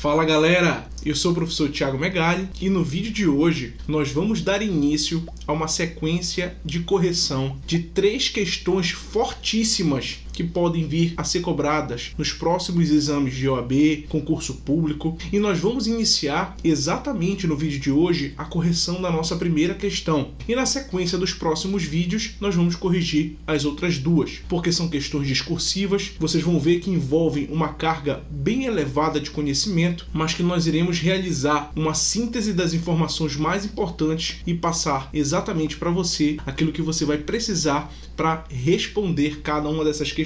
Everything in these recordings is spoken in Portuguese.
Fala galera, eu sou o professor Thiago Megali e no vídeo de hoje nós vamos dar início a uma sequência de correção de 3 questões fortíssimas que podem vir a ser cobradas nos próximos exames de OAB, concurso público, e nós vamos iniciar exatamente no vídeo de hoje a correção da nossa primeira questão. E na sequência dos próximos vídeos nós vamos corrigir as outras 2, porque são questões discursivas, vocês vão ver que envolvem uma carga bem elevada de conhecimento, mas que nós iremos realizar uma síntese das informações mais importantes e passar exatamente para você aquilo que você vai precisar para responder cada uma dessas questões.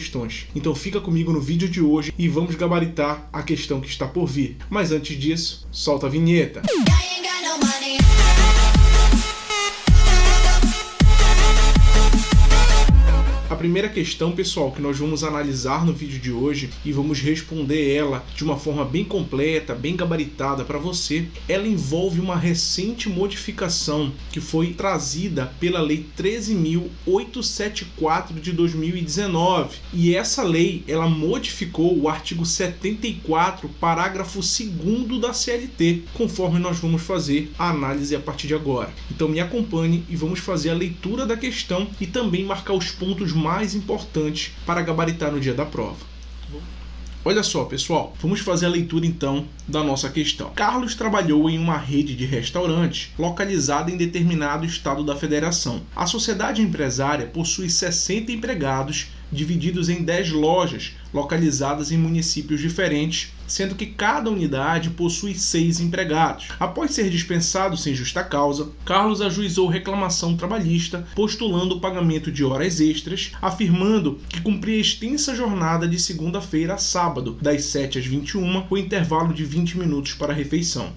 Então fica comigo no vídeo de hoje e vamos gabaritar a questão que está por vir. Mas antes disso, solta a vinheta. A primeira questão, pessoal, que nós vamos analisar no vídeo de hoje e vamos responder ela de uma forma bem completa, bem gabaritada para você, ela envolve uma recente modificação que foi trazida pela Lei 13.874 de 2019. E essa lei, ela modificou o artigo 74, parágrafo 2º da CLT, conforme nós vamos fazer a análise a partir de agora. Então me acompanhe e vamos fazer a leitura da questão e também marcar os pontos mais importantes para gabaritar no dia da prova. Olha só, pessoal, vamos fazer a leitura então da nossa questão. Carlos trabalhou em uma rede de restaurantes localizada em determinado estado da federação. A sociedade empresária possui 60 empregados divididos em 10 lojas localizadas em municípios diferentes, sendo que cada unidade possui 6 empregados. Após ser dispensado sem justa causa, Carlos ajuizou reclamação trabalhista, postulando o pagamento de horas extras, afirmando que cumpria extensa jornada de segunda-feira a sábado, das 7 às 21, com intervalo de 20 minutos para a refeição.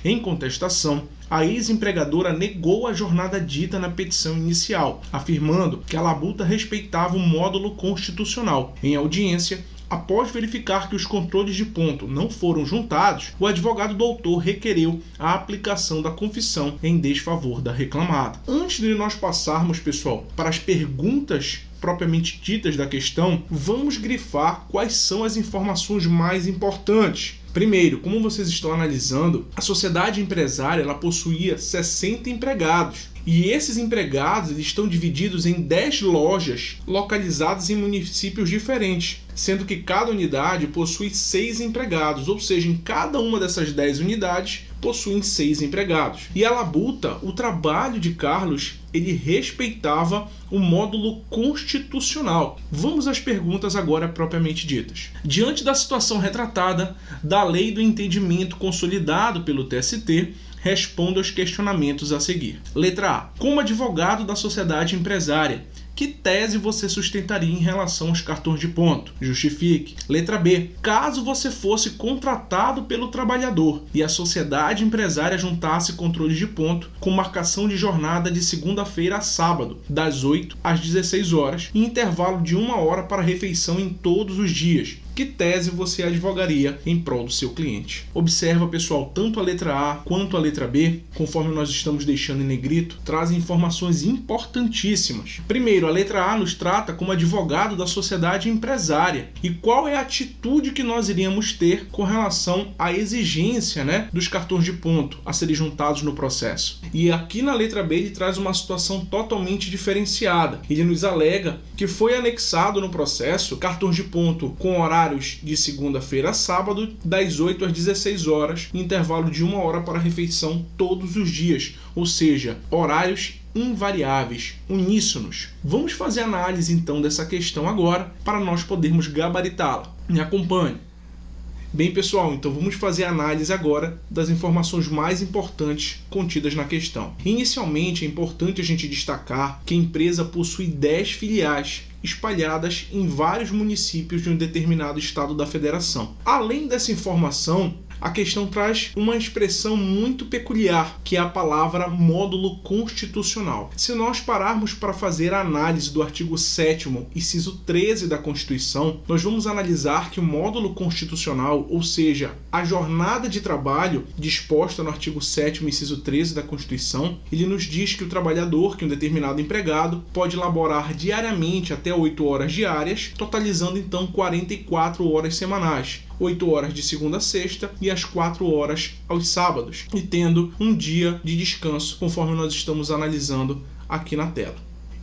Em contestação, a ex-empregadora negou a jornada dita na petição inicial, afirmando que a labuta respeitava o módulo constitucional. Em audiência, após verificar que os controles de ponto não foram juntados, o advogado doutor requereu a aplicação da confissão em desfavor da reclamada. Antes de nós passarmos, pessoal, para as perguntas propriamente ditas da questão, vamos grifar quais são as informações mais importantes. Primeiro, como vocês estão analisando, a sociedade empresária ela possuía 60 empregados. E esses empregados eles estão divididos em 10 lojas localizadas em municípios diferentes, sendo que cada unidade possui 6 empregados, ou seja, em cada uma dessas 10 unidades possuem 6 empregados. E a labuta, o trabalho de Carlos, ele respeitava o módulo constitucional. Vamos às perguntas agora propriamente ditas. Diante da situação retratada, da lei do entendimento consolidado pelo TST, responda aos questionamentos a seguir. Letra A. Como advogado da sociedade empresária, que tese você sustentaria em relação aos cartões de ponto? Justifique. Letra B. Caso você fosse contratado pelo trabalhador e a sociedade empresária juntasse controles de ponto com marcação de jornada de segunda-feira a sábado, das 8 às 16 horas, e intervalo de 1 hora para refeição em todos os dias, que tese você advogaria em prol do seu cliente? Observa, pessoal, tanto a letra A quanto a letra B, conforme nós estamos deixando em negrito, trazem informações importantíssimas. Primeiro, a letra A nos trata como advogado da sociedade empresária. E qual é a atitude que nós iríamos ter com relação à exigência, dos cartões de ponto a serem juntados no processo? E aqui na letra B ele traz uma situação totalmente diferenciada. Ele nos alega que foi anexado no processo cartões de ponto com horários de segunda-feira a sábado, das 8 às 16 horas, intervalo de 1 hora para a refeição todos os dias, ou seja, horários invariáveis, uníssonos. Vamos fazer análise então dessa questão agora, para nós podermos gabaritá-la. Me acompanhe. Bem, pessoal, então vamos fazer a análise agora das informações mais importantes contidas na questão. Inicialmente, é importante a gente destacar que a empresa possui 10 filiais espalhadas em vários municípios de um determinado estado da federação. Além dessa informação, a questão traz uma expressão muito peculiar, que é a palavra módulo constitucional. Se nós pararmos para fazer a análise do artigo 7º, inciso 13 da Constituição, nós vamos analisar que o módulo constitucional, ou seja, a jornada de trabalho disposta no artigo 7º, inciso 13 da Constituição, ele nos diz que o trabalhador, que um determinado empregado, pode laborar diariamente até 8 horas diárias, totalizando então 44 horas semanais. 8 horas de segunda a sexta e as 4 horas aos sábados, e tendo um dia de descanso, conforme nós estamos analisando aqui na tela.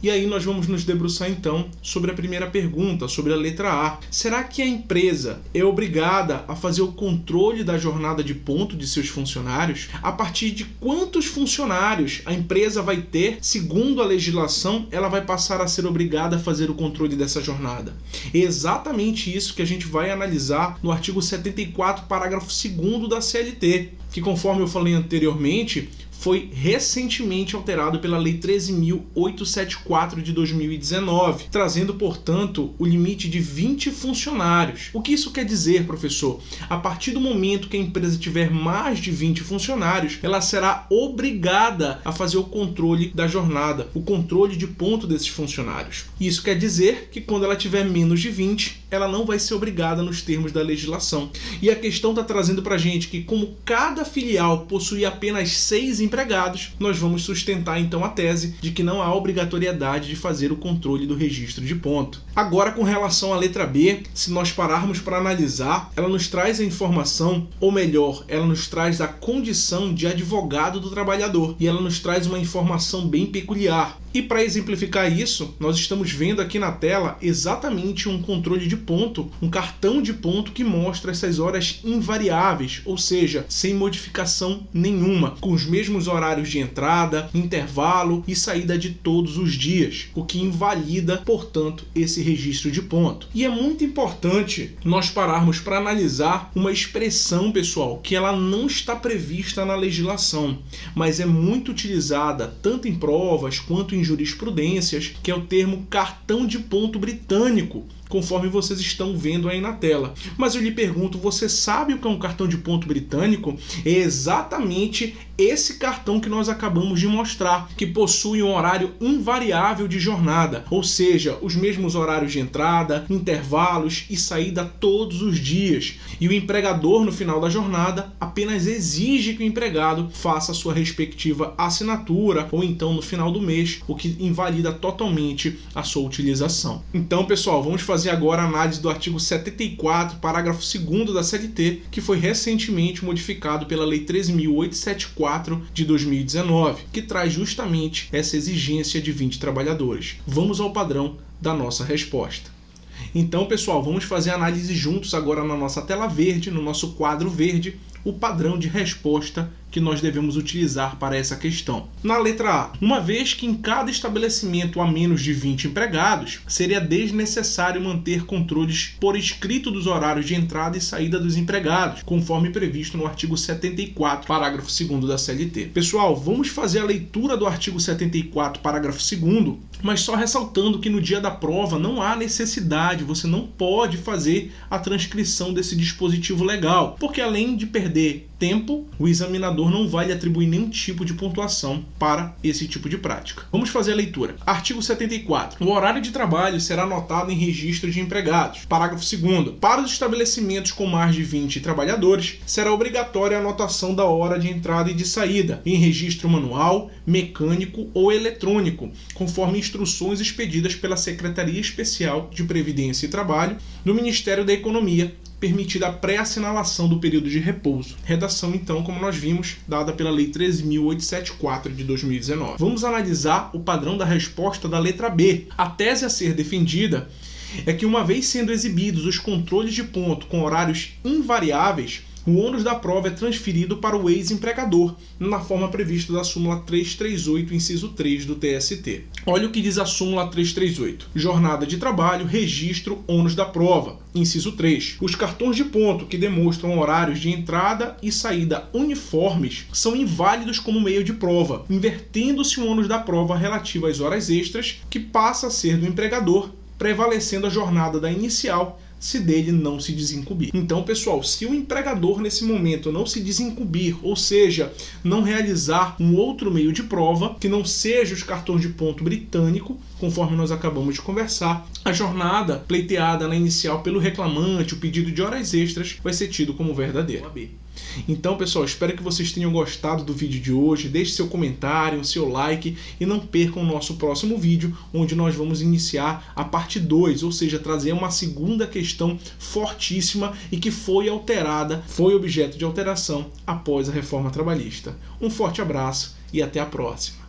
E aí nós vamos nos debruçar então sobre a primeira pergunta, sobre a letra A. Será que a empresa é obrigada a fazer o controle da jornada de ponto de seus funcionários? A partir de quantos funcionários a empresa vai ter? Segundo a legislação, ela vai passar a ser obrigada a fazer o controle dessa jornada. É exatamente isso que a gente vai analisar no artigo 74, parágrafo 2º da CLT, que, conforme eu falei anteriormente, foi recentemente alterado pela Lei 13.874 de 2019, trazendo, portanto, o limite de 20 funcionários. O que isso quer dizer, professor? A partir do momento que a empresa tiver mais de 20 funcionários, ela será obrigada a fazer o controle da jornada, o controle de ponto desses funcionários. Isso quer dizer que quando ela tiver menos de 20, ela não vai ser obrigada nos termos da legislação. E a questão está trazendo para a gente que, como cada filial possui apenas 6 empregados, nós vamos sustentar então a tese de que não há obrigatoriedade de fazer o controle do registro de ponto. Agora, com relação à letra B, se nós pararmos para analisar, ela nos traz a informação, ou melhor, ela nos traz a condição de advogado do trabalhador, e ela nos traz uma informação bem peculiar. E para exemplificar isso, nós estamos vendo aqui na tela exatamente um controle de ponto, um cartão de ponto que mostra essas horas invariáveis, ou seja, sem modificação nenhuma, com os mesmos horários de entrada, intervalo e saída de todos os dias, o que invalida, portanto, esse registro de ponto. E é muito importante nós pararmos para analisar uma expressão, pessoal, que ela não está prevista na legislação, mas é muito utilizada tanto em provas quanto em jurisprudências, que é o termo cartão de ponto britânico, conforme vocês estão vendo aí na tela. Mas eu lhe pergunto, você sabe o que é um cartão de ponto britânico? É exatamente esse cartão que nós acabamos de mostrar, que possui um horário invariável de jornada, ou seja, os mesmos horários de entrada, intervalos e saída todos os dias. E o empregador, no final da jornada, apenas exige que o empregado faça a sua respectiva assinatura, ou então no final do mês, o que invalida totalmente a sua utilização. Então, pessoal, vamos fazer agora a análise do artigo 74, parágrafo 2º da CLT, que foi recentemente modificado pela Lei 13.874 de 2019, que traz justamente essa exigência de 20 trabalhadores. Vamos ao padrão da nossa resposta. Então, pessoal, vamos fazer a análise juntos agora na nossa tela verde, no nosso quadro verde, o padrão de resposta que nós devemos utilizar para essa questão. Na letra A, uma vez que em cada estabelecimento há menos de 20 empregados, seria desnecessário manter controles por escrito dos horários de entrada e saída dos empregados, conforme previsto no artigo 74, parágrafo 2º da CLT. Pessoal, vamos fazer a leitura do artigo 74, parágrafo 2º, mas só ressaltando que no dia da prova não há necessidade, você não pode fazer a transcrição desse dispositivo legal, porque além de perder tempo, o examinador não vai lhe atribuir nenhum tipo de pontuação para esse tipo de prática. Vamos fazer a leitura. Artigo 74. O horário de trabalho será anotado em registro de empregados. Parágrafo 2º. Para os estabelecimentos com mais de 20 trabalhadores, será obrigatória a anotação da hora de entrada e de saída, em registro manual, mecânico ou eletrônico, conforme instruções expedidas pela Secretaria Especial de Previdência e Trabalho do Ministério da Economia, permitida a pré-assinalação do período de repouso. Redação, então, como nós vimos, dada pela Lei 13.874 de 2019. Vamos analisar o padrão da resposta da letra B. A tese a ser defendida é que, uma vez sendo exibidos os controles de ponto com horários invariáveis, o ônus da prova é transferido para o ex-empregador, na forma prevista da súmula 338, inciso 3 do TST. Olha o que diz a súmula 338. Jornada de trabalho, registro, ônus da prova. Inciso 3. Os cartões de ponto que demonstram horários de entrada e saída uniformes são inválidos como meio de prova, invertendo-se o ônus da prova relativo às horas extras, que passa a ser do empregador, prevalecendo a jornada da inicial, se dele não se desincumbir. Então, pessoal, se o empregador nesse momento não se desincumbir, ou seja, não realizar um outro meio de prova, que não seja os cartões de ponto britânico, conforme nós acabamos de conversar, a jornada pleiteada na inicial pelo reclamante, o pedido de horas extras, vai ser tido como verdadeiro. Então, pessoal, espero que vocês tenham gostado do vídeo de hoje. Deixe seu comentário, seu like e não percam o nosso próximo vídeo, onde nós vamos iniciar a parte 2, ou seja, trazer uma segunda questão fortíssima e que foi alterada, foi objeto de alteração após a reforma trabalhista. Um forte abraço e até a próxima.